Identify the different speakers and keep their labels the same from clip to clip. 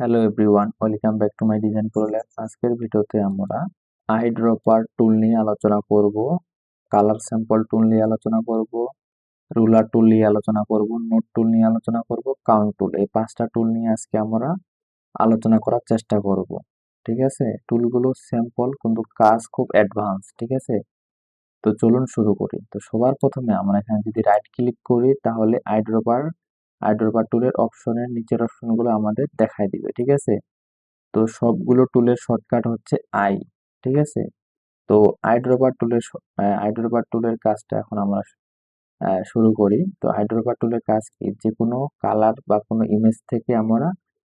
Speaker 1: Hello everyone, welcome back to my design pro lab. আজকের ভিডিওতে আমরা আইড্রপার টুল নিয়ে আলোচনা করব, কালার স্যাম্পল টুল নিয়ে আলোচনা করব, রুলার টুল নিয়ে আলোচনা করব, নোট টুল নিয়ে আলোচনা করব, কাউন্ট টুল। এই 5টা টুল নিয়ে আজকে আমরা আলোচনা করার চেষ্টা করব। ঠিক আছে, টুলগুলো স্যাম্পল কিন্তু কাজ খুব অ্যাডভান্স। ঠিক আছে, তো চলুন শুরু করি। তো সবার প্রথমে আমরা এখানে যদি রাইট ক্লিক করি তাহলে আইড্রপার টুলের অপশনের নিচের অপশনগুলো আমাদের দেখায় দিবে। ঠিক আছে, তো সবগুলো টুলের শর্টকাট হচ্ছে আই। ঠিক আছে, তো আইড্রপার টুলের কাজটা এখন আমরা শুরু করি। তো আইড্রপার টুলের কাজ কি, যে কোনো কালার বা কোনো ইমেজ থেকে আমরা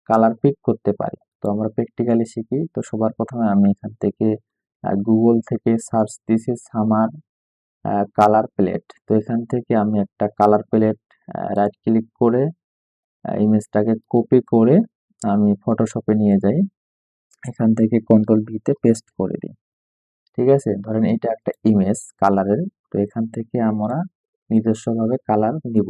Speaker 1: কালার পিক করতে পারি। তো আমরা প্র্যাকটিক্যালি শিখি। তো সবার প্রথমে আমি এখান থেকে গুগল থেকে সার্চ দিছি সামার কালার প্লেট। তো এখান থেকে আমি একটা কালার প্লেট রাইট ক্লিক করে ইমেজটাকে কপি করে আমি ফটোশপে নিয়ে যাই। এখান থেকে কন্ট্রোল ভি তে পেস্ট করে দিই। ঠিক আছে, ধরেন এটা একটা ইমেজ কালারের। তো এখান থেকে আমরা নিজস্বভাবে কালার নিব।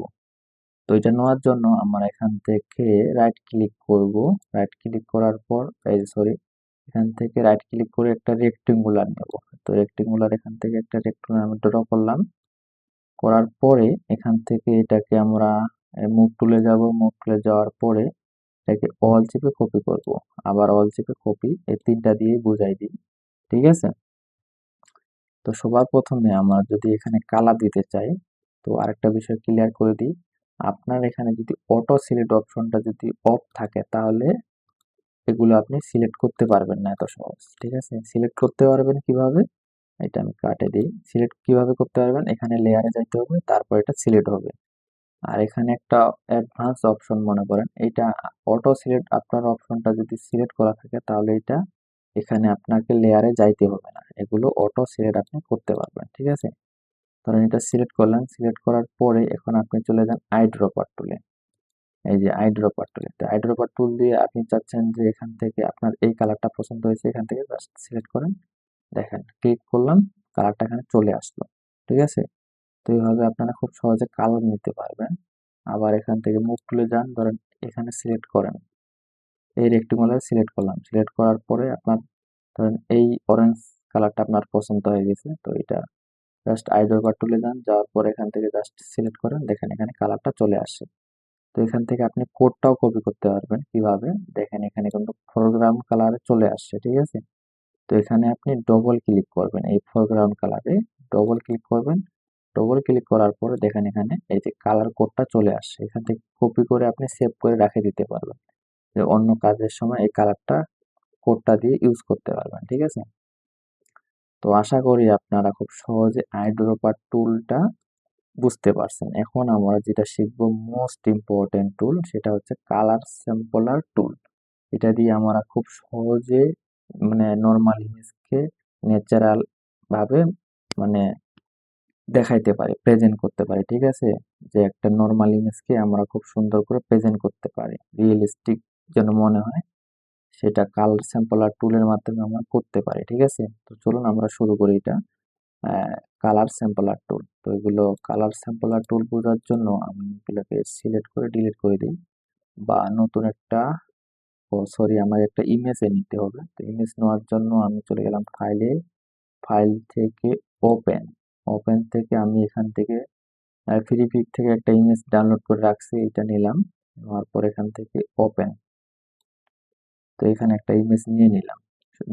Speaker 1: তো এটা নেওয়ার জন্য আমরা এখান থেকে রাইট ক্লিক করব। রাইট ক্লিক করার পর এখান থেকে রাইট ক্লিক করে একটা রেক্টেঙ্গুলার নেব। তো রেক্টেঙ্গুলার এখান থেকে একটা রেক্টেঙ্গুলার আমি ড্র করলাম। করার পরে এখান থেকে এটাকে আমরা মুভ টুলে যাব। মুভ টুলে যাওয়ার পরে এটাকে অল চেপে কপি করব, আবার অল চেপে কপি, এই তিনটা দিয়ে বুঝাই দিই। ঠিক আছে, তো সবার প্রথমে আমরা যদি এখানে কালার দিতে চাই, তো আরেকটা বিষয় ক্লিয়ার করে দিই। আপনার এখানে যদি অটো সিলেক্ট অপশনটা যদি অফ থাকে তাহলে এগুলো আপনি সিলেক্ট করতে পারবেন না এত সহজ। ঠিক আছে, সিলেক্ট করতে পারবেন কিভাবে, এটা আমি কাটে দিই। সিলেক্ট কিভাবে করতে পারবেন, এখানে লেয়ারে যাইতে হবে, তারপর এটা সিলেক্ট হবে। আর এখানে একটা অ্যাডভান্স অপশন মনে করেন, এটা অটো সিলেক্ট, আপনার অপশনটা যদি সিলেক্ট করা থাকে তাহলে এটা এখানে আপনাকে লেয়ারে যাইতে হবে না, এগুলো অটো সিলেক্ট আপনি করতে পারবেন। ঠিক আছে, ধরেন এটা সিলেক্ট করলেন। সিলেক্ট করার পরে এখন আপনি চলে যান আইড্রপার টুলে। এই যে আইড্রপার টুলে, তো আইড্রপার টুল দিয়ে আপনি চাচ্ছেন যে এখান থেকে আপনার এই কালারটা পছন্দ হয়েছে, এখান থেকে জাস্ট সিলেক্ট করেন। দেখেন ক্লিক করলাম, কালারটা এখানে চলে আসলো। ঠিক আছে, তো এইভাবে আপনারা খুব সহজে কালার নিতে পারবেন। আবার এখান থেকে মুভ টুলে যান, ধরেন এখানে সিলেক্ট করেন, এই রেক্টেঙ্গুলার সিলেক্ট করলাম। সিলেক্ট করার পরে আপনার ধরেন এই অরেঞ্জ কালারটা আপনার পছন্দ হয়ে গেছে, তো এটা জাস্ট আইড্রপার টুলে যান, যাওয়ার পরে এখান থেকে জাস্ট সিলেক্ট করেন। দেখেন এখানে কালারটা চলে আসে। তো এখান থেকে আপনি কোডটাও কপি করতে পারবেন। কিভাবে, দেখেন এখানে কিন্তু ফোরগ্রাউন্ড কালারে চলে আসছে। ঠিক আছে, তো এখানে আপনি ডবল ক্লিক করবেন, এই ফোরগ্রাউন্ড কালারে ডবল ক্লিক করবেন। ডবল ক্লিক করার পরে দেখেন এখানে এই যে কালার কোডটা চলে আসছে। এখান থেকে কপি করে আপনি সেভ করে রেখে দিতে পারবেন, যে অন্য কাজের সময় এই কালারটা কোডটা দিয়ে ইউজ করতে পারবেন। ঠিক আছে, তো আশা করি আপনারা খুব সহজে আইড্রপার টুলটা বুঝতে পারছেন। এখন আমরা যেটা শিখবো মোস্ট ইম্পর্টেন্ট টুল, সেটা হচ্ছে কালার স্যাম্পলার টুল। এটা দিয়ে আমরা খুব সহজে মানে নর্মাল ইমেজকে ন্যাচারাল ভাবে মানে দেখাইতে পারি, প্রেজেন্ট করতে পারি। ঠিক আছে, যে একটা নর্মাল ইমেজকে আমরা খুব সুন্দর করে প্রেজেন্ট করতে পারি, রিয়েলিস্টিক যেন মনে হয়, সেটা কালার স্যাম্পলার টুলের মাধ্যমে আমরা করতে পারি। ঠিক আছে, তো চলুন আমরা শুরু করি এটা। কালার স্যাম্পলার টুল, তো এগুলো কালার স্যাম্পলার টুল বোঝার জন্য আমি এগুলোকে সিলেক্ট করে ডিলিট করে দিই, বা নতুন একটা, আমার একটা ইমেজে নিতে হবে। তো ইমেজ নেওয়ার জন্য আমি চলে গেলাম ফাইলে, ফাইল থেকে ওপেন, ওপেন থেকে আমি এখান থেকে ফ্রি পিক থেকে একটা ইমেজ ডাউনলোড করে রাখছি, এটা নিলাম। নেওয়ার পর এখান থেকে ওপেন, তো এখানে একটা ইমেজ নিয়ে নিলাম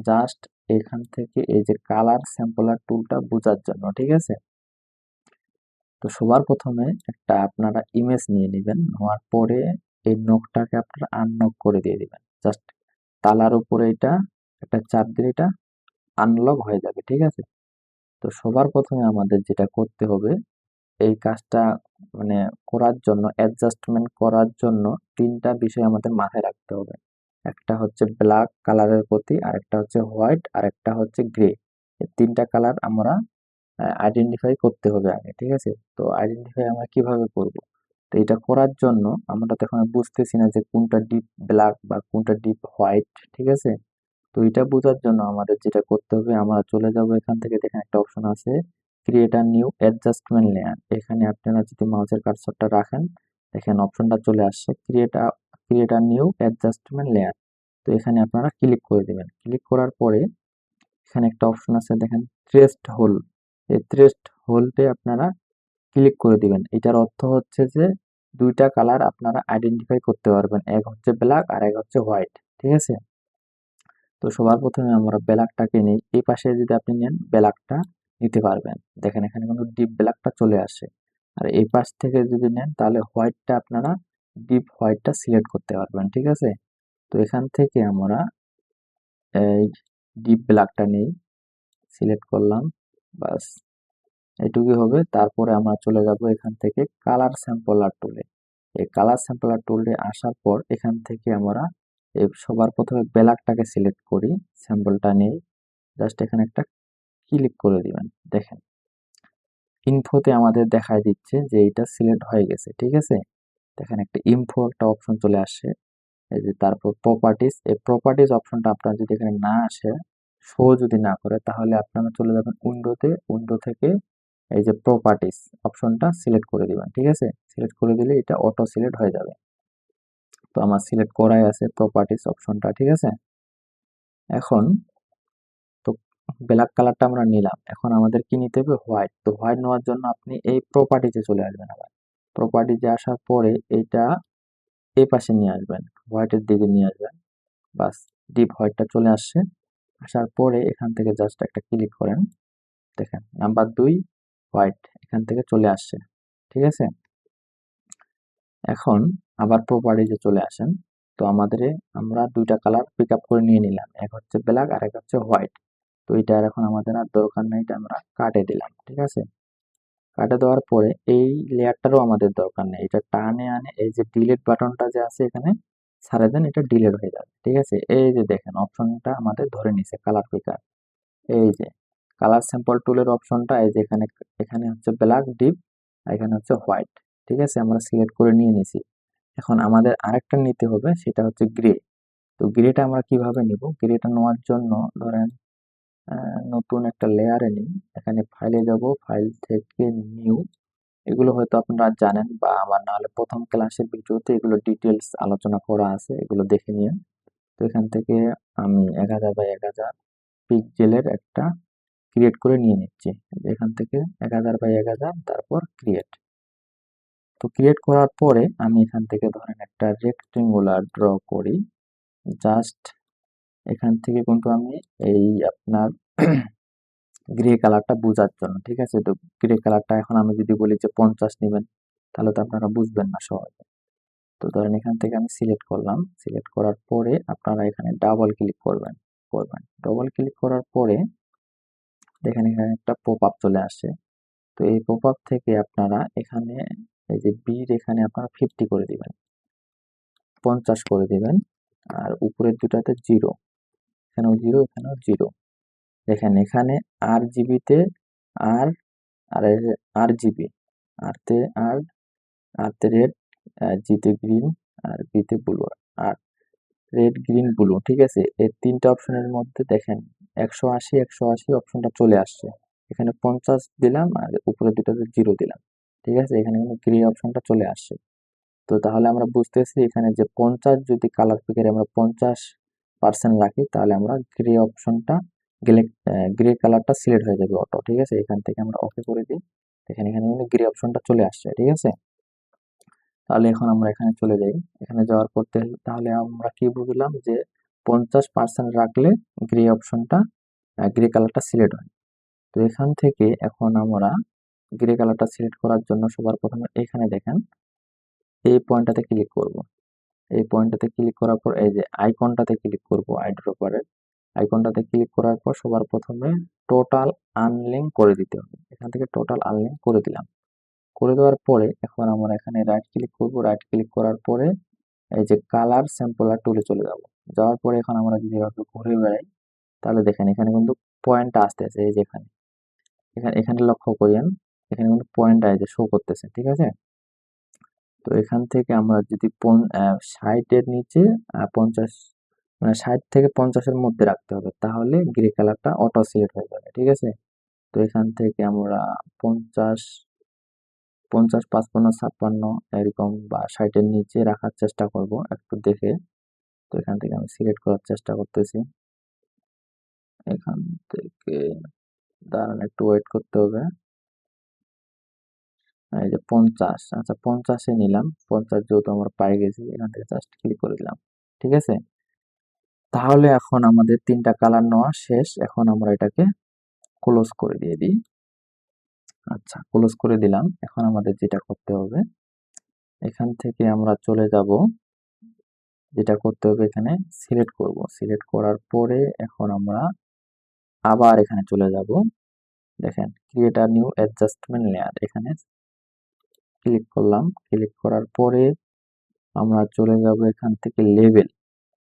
Speaker 1: জাস্ট এখান থেকে এই যে কালার স্যাম্পলার টুলটা বোঝার জন্য। ঠিক আছে, তো সবার প্রথমে একটা আপনারা ইমেজ নিয়ে নেবেন, নেওয়ার পরে এই নখটাকে আপনারা আননক করে দিয়ে দিবেন। জাস্ট তালার উপরে এটা একটা চাপ দিলে এটা আনলক হয়ে যাবে। ঠিক আছে, তো সবার প্রথমে আমাদের যেটা করতে হবে, এই কাজটা মানে করার জন্য, অ্যাডজাস্টমেন্ট করার জন্য তিনটা বিষয় আমাদের মাথায় রাখতে হবে। একটা হচ্ছে ব্ল্যাক কালারের প্রতি, আরেকটা হচ্ছে হোয়াইট, আর একটা হচ্ছে গ্রে। এই তিনটা কালার আমরা আইডেন্টিফাই করতে হবে আগে। ঠিক আছে, তো আইডেন্টিফাই আমরা কিভাবে করব, তো এটা করার জন্য আমরা তো এখন বুঝতেছি না যে কোনটা ডিপ ব্ল্যাক বা কোনটা ডিপ হোয়াইট। ঠিক আছে, তো এটা বোঝার জন্য আমাদের যেটা করতে হবে, আমরা চলে যাব এখান থেকে, দেখেন একটা অপশন আছে create a new adjustment layer. এখানে আপনারা যদি মাউসের কার্সরটা রাখেন, দেখেন অপশনটা চলে আসছে create a new adjustment layer. তো এখানে আপনারা ক্লিক করে দিবেন। ক্লিক করার পরে এখানে একটা অপশন আছে দেখেন, ট্রেসড হোল। এই ট্রেসড হোলতে আপনারা ক্লিক করে দিবেন। এটার অর্থ হচ্ছে যে দুইটা কালার আপনারা আইডেন্টিফাই করতে পারবেন, এক হচ্ছে ব্ল্যাক আর এক হচ্ছে হোয়াইট। ঠিক আছে, তো সবার প্রথমে আমরা ব্ল্যাকটাকে নিই। এই পাশে যদি আপনি নেন ব্ল্যাকটা নিতে পারবেন, দেখেন এখানে কিন্তু ডিপ ব্ল্যাকটা চলে আসে। আর এই পাশ থেকে যদি নেন তাহলে হোয়াইটটা আপনারা ডিপ হোয়াইটটা সিলেক্ট করতে পারবেন। ঠিক আছে, তো এখান থেকে আমরা এই ডিপ ব্ল্যাকটা নেই, সিলেক্ট করলাম, বাস এটুকুই হবে। তারপরে আমরা চলে যাব এখান থেকে কালার স্যাম্পলার টুলে। এই কালার স্যাম্পলার টুলে আসার পর এখান থেকে আমরা সবার প্রথমে ব্ল্যাকটাকে সিলেক্ট করি, স্যাম্পলটা নেই, জাস্ট এখানে একটা ক্লিক করে দিবেন। দেখেন ইনফোতে আমাদের দেখায় দিচ্ছে যে এটা সিলেক্ট হয়ে গেছে। ঠিক আছে, দেখেন একটা ইনফো একটা অপশন চলে আসে, এই যে তারপর প্রপার্টিজ। এই প্রপার্টিজ অপশনটা আপনার যদি এখানে না আসে, শো যদি না করে, তাহলে আপনারা চলে যাবেন উইন্ডোতে, উইন্ডো থেকে এই যে প্রপার্টিজ অপশনটা সিলেক্ট করে দিবেন। ঠিক আছে, সিলেক্ট করে দিলে এটা অটো সিলেক্ট হয়ে যাবে। তো আমার সিলেক্ট করাই আছে প্রপার্টিজ অপশনটা। ঠিক আছে, এখন তো ব্ল্যাক কালারটা আমরা নিলাম, এখন আমাদের কি নিতে হবে, হোয়াইট। তো হোয়াইট নেওয়ার জন্য আপনি এই প্রপার্টিজে চলে আসবেন। আবার প্রপার্টিজে আসার পরে এইটা এই পাশে নিয়ে আসবেন, হোয়াইটের দিকে নিয়ে আসবেন, বাস ডিপ হোয়াইটটা চলে আসছে। আসার পরে এখান থেকে জাস্ট একটা ক্লিক করেন, দেখেন নাম্বার 2 হোয়াইট এখান থেকে চলে আসছে। ঠিক আছে, এখন আবার প্রপার্টিজে চলে আসেন। তো আমরা দুইটা কালার পিক আপ করে নিয়ে নিলাম, এক হচ্ছে ব্ল্যাক আর এক হচ্ছে হোয়াইট। তো এটার এখন আমাদের আর দরকার নাই, এটা আমরা কাটে দিলাম। ঠিক আছে, কাটে দেওয়ার পরে এই লেয়ারটারও আমাদের দরকার নেই, এটা টানে আনে এই যে ডিলিট বাটনটা যে আছে এখানে ছাড়ে দেন, এটা ডিলিট হয়ে যাবে। ঠিক আছে, এই যে দেখেন অপশনটা আমাদের ধরে নিছে কালার পিকার, এই যে কালার স্যাম্পল টুলের অপশনটা, এই যে এখানে এখানে হচ্ছে ব্ল্যাক ডিপ আর এখানে হচ্ছে হোয়াইট। ঠিক আছে, আমরা সিলেক্ট করে নিয়ে নিছি। এখন আমাদের আরেকটা নিতে হবে, সেটা হচ্ছে গ্রে। তো গ্রেটা আমরা কিভাবে নিব, গ্রেটা নেওয়ার জন্য ধরেন নতুন একটা লেয়ারে নিই, এখানে ফাইলে যাব, ফাইল থেকে নিউ। এগুলো হয়তো আপনারা জানেন বা আমার নাহলে প্রথম ক্লাসের ভিডিওতে এগুলো ডিটেলস আলোচনা করা আছে, এগুলো দেখে নিন। তো এখান থেকে আমি 1000 বাই 1000 পিক্সেলের একটা ক্রিয়েট করে নিয়ে নিচ্ছি। এখান থেকে 1000 বাই 1000, তারপর ক্রিয়েট। তো ক্রিয়েট করার পরে আমি এখান থেকে ধরেন একটা রেক্টেঙ্গুলার ড্র করি, জাস্ট এখান থেকে কিন্তু আমি এই আপনার গ্রে কালারটা বোঝার জন্য। ঠিক আছে, তো গ্রে কালারটা এখন আমি যদি বলি যে 50 নেবেন, তাহলে তো আপনারা বুঝবেন না সহজে। তো ধরেন এখান থেকে আমি সিলেক্ট করলাম, সিলেক্ট করার পরে আপনারা এখানে ডাবল ক্লিক করবেন, ডবল ক্লিক করার পরে দেখেন এখানে একটা পপ আপ চলে আসে। তো এই পপ আপ থেকে আপনারা এখানে এই যে বির এখানে আপনারা 50 করে দিবেন, 50 করে দিবেন। আর উপরের দুটাতে জিরো, এখানেও জিরো এখানেও জিরো। দেখেন এখানে আর জিবিতে আর আর আর জিবি, আরতে আর, আরতে রেড, জিতে গ্রিন, আর বিতে ব্লু। আর রেড গ্রিন ব্লু, ঠিক আছে, এই তিনটা অপশনের মধ্যে দেখেন 180 180 অপশনটা চলে আসছে। এখানে 50 দিলাম আর উপরে দুটাতে জিরো দিলাম। ঠিক আছে, এখানে কিন্তু গ্রে অপশনটা চলে আসছে। তো তাহলে আমরা বুঝতেছি এখানে যে 50 যদি কালার পিকারে আমরা 50% রাখি, তাহলে আমরা গ্রে অপশনটা গ্রে গ্রে কালারটা সিলেক্ট হয়ে যাবে অটো। ঠিক আছে, এখান থেকে আমরা ওকে করে দিই, এখানে এখানে কিন্তু গ্রে অপশনটা চলে আসছে। ঠিক আছে, তাহলে এখন আমরা এখানে চলে যাই। এখানে যাওয়ার পর তাহলে আমরা কি বুঝলাম যে 50% রাখলে গ্রে অপশনটা গ্রে কালারটা সিলেক্ট হয়। তো এখান থেকে এখন আমরা গ্রে কালারটা সিলেক্ট করার জন্য সবার প্রথমে এখানে দেখেন এই পয়েন্টটাতে ক্লিক করব। এই পয়েন্টটাতে ক্লিক করার পর এই যে আইকনটাতে ক্লিক করব, আইড্রপারের আইকনটাতে ক্লিক করার পর সবার প্রথমে টোটাল আনলিঙ্ক করে দিতে হবে। এখান থেকে টোটাল আনলিঙ্ক করে দিলাম। করে দেওয়ার পরে এখন আমরা এখানে রাইট ক্লিক করব, রাইট ক্লিক করার পরে এই যে কালার স্যাম্পলার টুলে চলে যাব। যাওয়ার পরে এখন আমরা যদি এভাবে ঘুরে বেড়াই, তাহলে দেখেন এখানে কিন্তু পয়েন্টটা আসতেছে, এই যে এখানে এখানে এখানে লক্ষ্য করেন, এখানে কিন্তু পয়েন্টটা এই যে শো করতেছে। ঠিক আছে, তো এখান থেকে আমরা যদি 60-এর নিচে 50, মানে 60 থেকে 50-এর মধ্যে রাখতে হবে, তাহলে গ্রে কালারটা অটো সিলেক্ট হয়ে যাবে। ঠিক আছে, তো এখান থেকে আমরা 50, 50, 55, 56 এরকম বা 60-এর নিচে রাখার চেষ্টা করব একটু দেখে। তো এখান থেকে আমি সিলেক্ট করার চেষ্টা করতেছি। এখান থেকে দাঁড়ান, একটু ওয়েট করতে হবে। এই যে 50, আচ্ছা 50-এ নিলাম। 50 যেহেতু আমরা পাই গেছি, এখান থেকে জাস্ট ক্লিক করে দিলাম। ঠিক আছে, তাহলে এখন আমাদের 3টা কালার নেওয়া শেষ। এখন আমরা এটাকে ক্লোজ করে দিয়ে দিই। আচ্ছা, ক্লোজ করে দিলাম। এখন আমাদের যেটা করতে হবে, এখান থেকে আমরা চলে যাব, যেটা করতে হবে এখানে সিলেক্ট করব। সিলেক্ট করার পরে এখন আমরা আবার এখানে চলে যাব। দেখেন create a new adjustment layer, এখানে ক্লিক করলাম। ক্লিক করার পরে আমরা চলে যাব এখান থেকে লেভেল।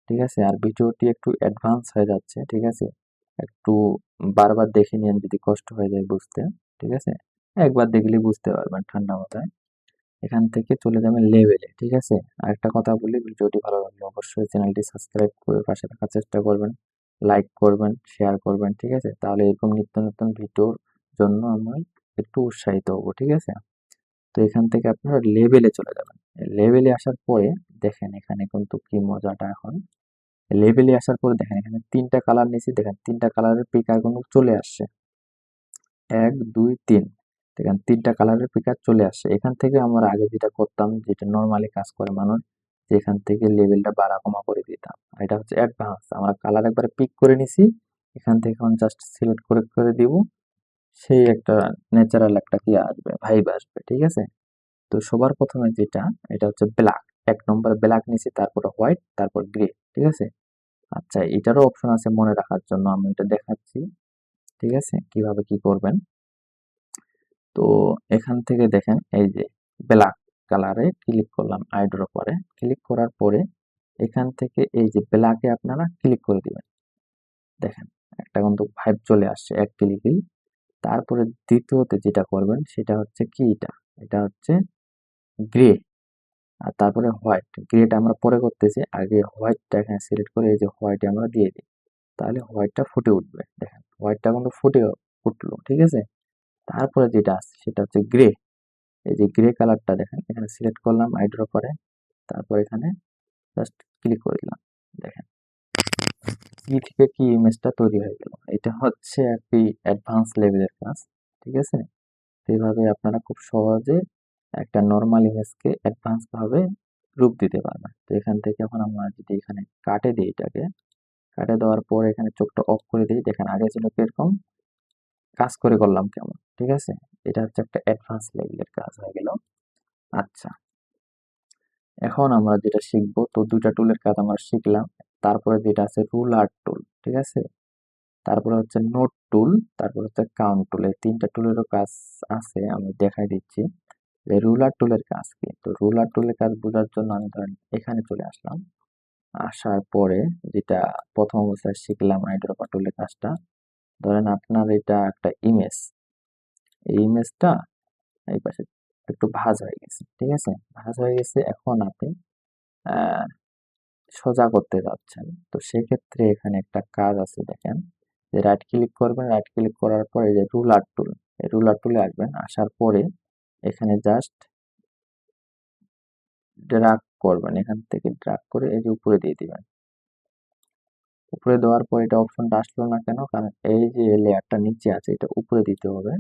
Speaker 1: ঠিক আছে, আর ভিডিওটি একটু অ্যাডভান্স হয়ে যাচ্ছে। ঠিক আছে, একটু বারবার দেখে নিন যদি কষ্ট হয়ে যায় বুঝতে। ঠিক আছে, একবার দেখলে বুঝতে পারবেন ঠান্ডা মাথায়। এখান থেকে চলে যাবেন লেভেলে। ঠিক আছে, আরেকটা কথা বলি, ভিডিওটি ভালো লাগলে অবশ্যই চ্যানেলটি সাবস্ক্রাইব করে পাশে থাকার চেষ্টা করবেন, লাইক করবেন, শেয়ার করবেন। ঠিক আছে, তাহলে এরকম নিত্য নতুন ভিডিওর জন্য আমি একটু উৎসাহিত হব। ঠিক আছে, তো এখান থেকে আপনারা লেভেলে চলে যাবেন। লেভেলে আসার পরে দেখেন এখানে কিন্তু কি মজাটা। এখন লেভেলে আসার পরে দেখেন এখানে 3টা কালার নিয়েছি। দেখেন 3টা কালারের পিকার কিন্তু চলে আসছে, 1 2 3। দেখেন 3টা কালারের পিকার চলে আসছে। এখান থেকে আমরা আগে যেটা করতাম, যেটা নর্মালি কাজ করে মানুষ, যে এখান থেকে লেভেলটা বাড়া কমা করে দিতাম। আর এটা হচ্ছে অ্যাডভান্স, আমরা কালার একবারে পিক করে নিছি। এখান থেকে এখন জাস্ট সিলেক্ট করে দিব, সেই একটা ন্যাচারাল একটা কি আসবে, ভাইব আসবে। ঠিক আছে, তো সবার প্রথমে যেটা, এটা হচ্ছে ব্ল্যাক। 1 নম্বরে ব্ল্যাক নিছি, তারপরে হোয়াইট, তারপর গ্রে। ঠিক আছে, আচ্ছা এটারও অপশন আছে মনে রাখার জন্য, আমি এটা দেখাচ্ছি। ঠিক আছে, কিভাবে কি করবেন। তো এখান থেকে দেখেন এই যে ব্ল্যাক কালারে ক্লিক করলাম, আইড্র পরে ক্লিক করার পরে এখান থেকে এই যে ব্ল্যাকে আপনারা ক্লিক করে দিবেন। দেখেন একটা কিন্তু ভাইব চলে আসছে এক ক্লিকেই। তারপরে দ্বিতীয়তে যেটা করবেন সেটা হচ্ছে কি, এটা হচ্ছে গ্রে। আর তারপরে হোয়াইট। গ্রেটা আমরা পরে করতেছি, আগে হোয়াইটটা এখানে সিলেক্ট করে এই যে হোয়াইটে আমরা দিয়ে দিই, তাহলে হোয়াইটটা ফুটে উঠবে। দেখেন হোয়াইটটা কিন্তু ফুটে উঠলো। ঠিক আছে, তারপরে যেটা আছে সেটা হচ্ছে গ্রে। এই যে গ্রে কালারটা দেখেন এখানে সিলেক্ট করলাম আইড্র করে, তারপর এখানে জাস্ট ক্লিক করে দিলাম। দেখেন কি থেকে কি ইমেজটা তৈরি হয়ে গেল। এটা হচ্ছে একটি অ্যাডভান্স লেভেলের কাজ। ঠিক আছে, এইভাবে আপনারা খুব সহজে একটা নর্মাল ইমেজকে অ্যাডভান্স ভাবে রূপ দিতে পারবেন। তো এখান থেকে এখন আমরা যদি এখানে কাটে দিই, এটাকে কাটে দেওয়ার পর এখানে চোখটা অফ করে দিই। দেখেন আগে ছিল কিরকম, কাজ করে করলাম কেমন। ঠিক আছে, এটা হচ্ছে একটা অ্যাডভান্স লেভেলের কাজ হয়ে গেল। আচ্ছা, এখন আমরা যেটা শিখবো, তো 2টা টুলের কাজ আমরা শিখলাম। তারপরে যেটা আছে রুলার টুল। ঠিক আছে, তারপরে হচ্ছে নোট টুল, তারপর হচ্ছে কাউন্ট টুল। এই 3টা টুলেরও কাজ আছে, আমি দেখাই দিচ্ছি যে রুলার টুলের কাজ কি। তো রুলার টুলের কাজ বোঝার জন্য আমি ধরেন এখানে চলে আসলাম। আসার পরে যেটা প্রথম অবস্থায় শিখলাম আইড্রপার টুলের কাজটা, ধরেন আপনার এটা একটা ইমেজ, এই ইমেজটা এই পাশে একটু ভাঁজ হয়ে গেছে। ঠিক আছে, ভাঁজ হয়ে গেছে, এখন আপনি আহ সোজা করতে যাচ্ছেন। তো সেক্ষেত্রে এখানে একটা কাজ আছে, দেখেন যে রাইট ক্লিক করবেন। রাইট ক্লিক করার পরে এই যে রুলার টুল, এই রুলার টুলে আসবেন। আসার পরে এখানে জাস্ট ড্রাগ করবেন, এখান থেকে ড্রাগ করে এই যে উপরে দিয়ে দিবেন। উপরে দেওয়ার পর এটা অপশনটা আসলো না কেন, কারণ এই যে লেয়ারটা নিচে আছে এটা উপরে দিতে হবে।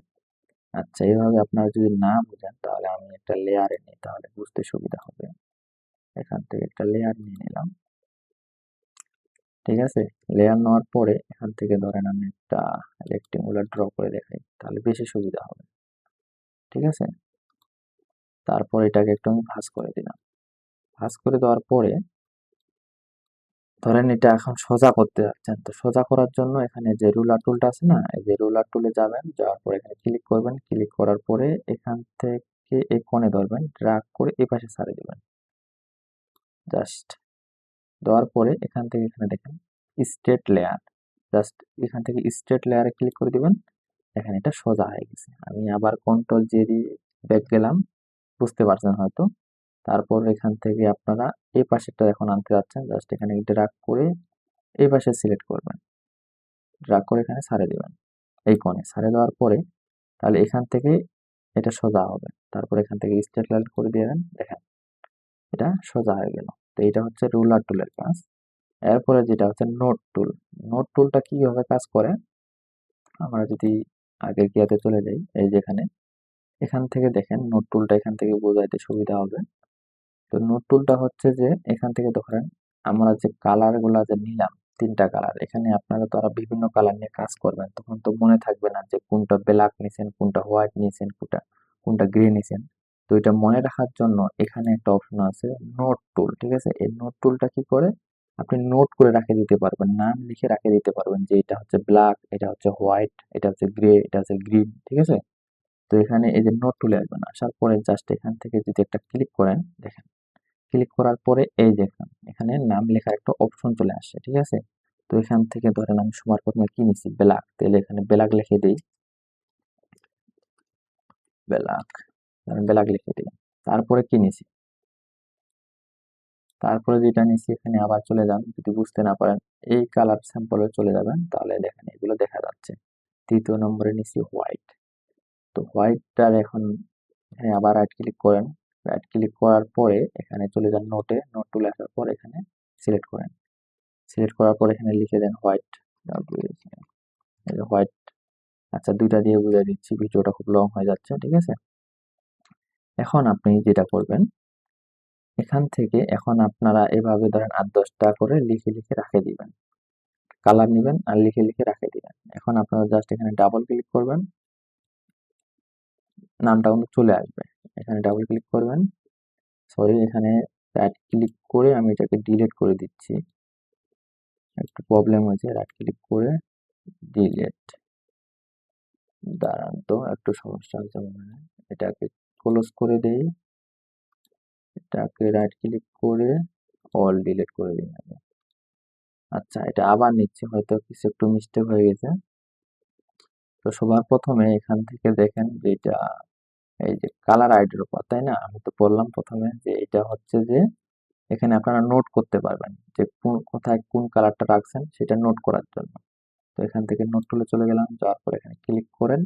Speaker 1: আচ্ছা, এইভাবে আপনারা যদি না বুঝেন তাহলে আমি একটা লেয়ারে নিই, তাহলে বুঝতে সুবিধা হবে। এখান থেকে একটা লেয়ার নিয়ে নিলাম। ঠিক আছে, লেয়ার নেওয়ার পরে এখান থেকে ধরেন আমি একটা রেক্টেঙ্গুলার ড্র করে দেখাই, তাহলে বেশি সুবিধা হবে। ঠিক আছে, তারপর এটাকে একটু আমি ভাঁজ করে দিলাম। ভাঁজ করে দেওয়ার পরে ধরেন এটা এখন সোজা করতে যাচ্ছেন। তো সোজা করার জন্য এখানে যে রুলার টুলটা আছে না, এই যে রুলার টুলে যাবেন, যাওয়ার পরে এখানে ক্লিক করবেন। ক্লিক করার পরে এখান থেকে এই কোণে ধরবেন, ড্রাগ করে এই পাশে ছাড়িয়ে দিবেন। জাস্ট দেওয়ার পরে এখান থেকে এখানে দেখেন স্ট্রেট লেয়ার, জাস্ট এখান থেকে স্ট্রেট লেয়ারে ক্লিক করে দিবেন। দেখেন এটা সোজা হয়ে গেছে। আমি আবার কন্ট্রোল জে দিয়ে ব্যাক গেলাম, বুঝতে পারছেন হয়তো। তারপর এখান থেকে আপনারা এই পাশেরটা এখন আনতে যাচ্ছেন, জাস্ট এখানে ড্রাগ করে এই পাশে সিলেক্ট করবেন, ড্রাগ করে এখানে ছাড়িয়ে দিবেন, এই কোণে ছাড়িয়ে দেওয়ার পরে তাহলে এখান থেকে এটা সোজা হবে। তারপর এখান থেকে স্ট্রেট লাইন করে দিয়ে দেন, দেখেন এটা সোজা হয়ে গেল। তো এটা হচ্ছে রুলার টুলের কাজ। এরপরে যেটা হচ্ছে নোট টুল। নোট টুলটা কিভাবে কাজ করে, আমরা যদি আগের গিয়াতে চলে যাই, এই যেখানে এখান থেকে দেখেন নোট টুলটা এখান থেকে বোঝাইতে সুবিধা হবে। তো নোট টুলটা হচ্ছে যে এখান থেকে ধরেন আমরা যে কালার গুলা যে নিলাম, তিনটা কালার, এখানে আপনারা তো আরো বিভিন্ন কালার নিয়ে কাজ করবেন, তখন তো মনে থাকবে না যে কোনটা ব্ল্যাক নিছেন, কোনটা হোয়াইট নিছেন, কোনটা কোনটা গ্রে নিছেন। তো এটা মনে রাখার জন্য এখানে একটা অপশন আছে নোট টুল, ঠিক আছে। এই নোট টুলটা কি করে, আপনি নোট করে রাখে দিতে পারবেন, নাম লিখে রাখে দিতে পারবেন যে এটা হচ্ছে ব্ল্যাক, এটা হচ্ছে হোয়াইট, এটা হচ্ছে গ্রে, এটা হচ্ছে গ্রিন, ঠিক আছে। তো এখানে এই যে নোট টুলে আসবেন, আসার পরে জাস্ট এখান থেকে যদি একটা ক্লিক করেন, দেখেন ক্লিক করার পরে এই দেখেন এখানে নাম লেখার একটা অপশন চলে আসছে, ঠিক আছে। তো এখান থেকে ধরেন আমি সবার প্রথমে কি নিছি, ব্ল্যাক, তাহলে এখানে ব্ল্যাক লিখে দিই, ব্ল্যাক, ব্ল্যাক লিখে দিই। তারপরে কি নিছি, তারপরে যেটা নিছি এখানে আবার চলে যান, যদি বুঝতে না পারেন এই কালার স্যাম্পলে চলে যাবেন, তাহলে দেখেন এগুলো দেখা যাচ্ছে। তৃতীয় নম্বরে নিছি হোয়াইট। তো হোয়াইটটার এখন এখানে আবার রাইট ক্লিক করেন, রাইট ক্লিক করার পরে এখানে চলে যান নোটে, নোট টুলে আসার পর এখানে সিলেক্ট করেন, সিলেক্ট করার পর এখানে লিখে দেন হোয়াইট, হোয়াইট। আচ্ছা, দুইটা দিয়ে বুঝিয়ে দিচ্ছি, ভিডিওটা খুব লং হয়ে যাচ্ছে, ঠিক আছে। এখন আপনি যেটা করবেন, এখান থেকে এখন আপনারা এভাবে ধরেন 8-10টা করে লিখে লিখে রাখে দিবেন, কালার নিবেন আর লিখে লিখে রাখে দিবেন। এখন আপনারা জাস্ট এখানে ডাবল ক্লিক করবেন, নামটা কিন্তু চলে আসবে। এখানে ডাবল ক্লিক করবেন, সরি এখানে রাইট ক্লিক করে আমি এটাকে ডিলিট করে দিচ্ছি, একটু প্রবলেম হয়েছে, রাইট ক্লিক করে ডিলিট, দাঁড়ান তো একটু সমস্যা হচ্ছে মনে হয়। এটাকে ক্লোজ করে দেই, এটাকে রাইট ক্লিক করে অল ডিলিট করে দিই আমি। আচ্ছা, এটা আবার নিচ্ছে, হয়তো কিছু একটু মিস্টেক হয়ে গেছে। তো সবার প্রথমে এখান থেকে দেখেন যে এটা এই যে কালার আইডির উপর, তাই না, আমি তো বললাম প্রথমে যে এটা হচ্ছে যে এখানে আপনারা নোট করতে পারবেন যে কোন কোথায় কোন কালারটা রাখছেন সেটা নোট করার জন্য। তো এখান থেকে নোট টুলে চলে গেলাম, যাওয়ার পর এখানে ক্লিক করেন,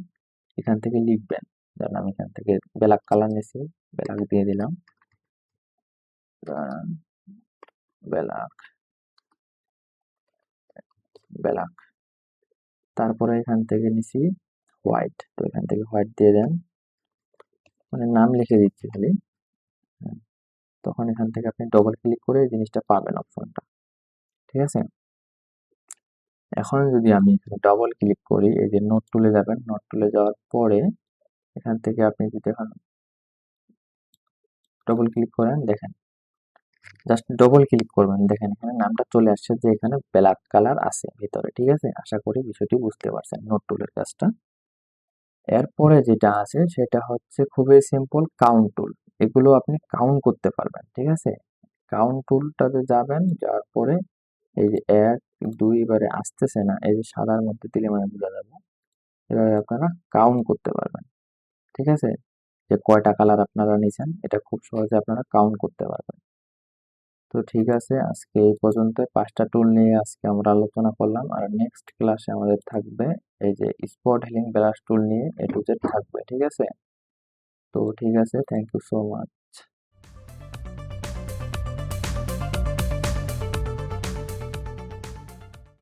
Speaker 1: এখান থেকে লিখবেন, ধরেন আমি এখান থেকে ব্ল্যাক কালার নিয়েছি, ব্ল্যাক দিয়ে দিলাম, ব্ল্যাক, ব্ল্যাক। তারপরে এখান থেকে নিছি হোয়াইট, তো এখান থেকে হোয়াইট দিয়ে দেন, মানে নাম লিখে দিচ্ছি খালি। হ্যাঁ, তখন এখান থেকে আপনি ডবল ক্লিক করে এই জিনিসটা পাবেন অপশনটা, ঠিক আছে। এখন যদি আমি এখানে ডবল ক্লিক করি, এই যে নোট টুলে যাবেন, নোট টুলে যাওয়ার পরে এখান থেকে আপনি যদি এখন ডবল ক্লিক করেন, দেখেন জাস্ট ডবল ক্লিক করবেন, দেখেন এখানে নামটা চলে আসছে যে এখানে ব্ল্যাক কালার আছে ভিতরে, ঠিক আছে। আশা করি বিষয়টি বুঝতে পারছেন নোট টুলের কাজটা। এরপরে যেটা আছে সেটা হচ্ছে খুবই সিম্পল, কাউন্ট টুল। এগুলো আপনি কাউন্ট করতে পারবেন, ঠিক আছে। কাউন্ট টুলটাতে যাবেন, যাওয়ার পরে এই যে 1 2 এবারে আসতেছে না, এই যে সাদার মধ্যে দিলে মানে বোঝা যাবে, এভাবে আপনারা কাউন্ট করতে পারবেন, ঠিক আছে। যে কয়টা কালার আপনারা নিছেন এটা খুব সহজে আপনারা কাউন্ট করতে পারবেন। তো ঠিক আছে, আজকে এই পর্যন্ত 5টা টুল নিয়ে আজকে আমরা আলোচনা করলাম, আর নেক্সট ক্লাসে আমাদের থাকবে এই যে স্পট হিলিং ব্রাশ টুল নিয়ে A to Z থাকবে, ঠিক আছে। তো ঠিক আছে, থ্যাংক ইউ সো মাচ।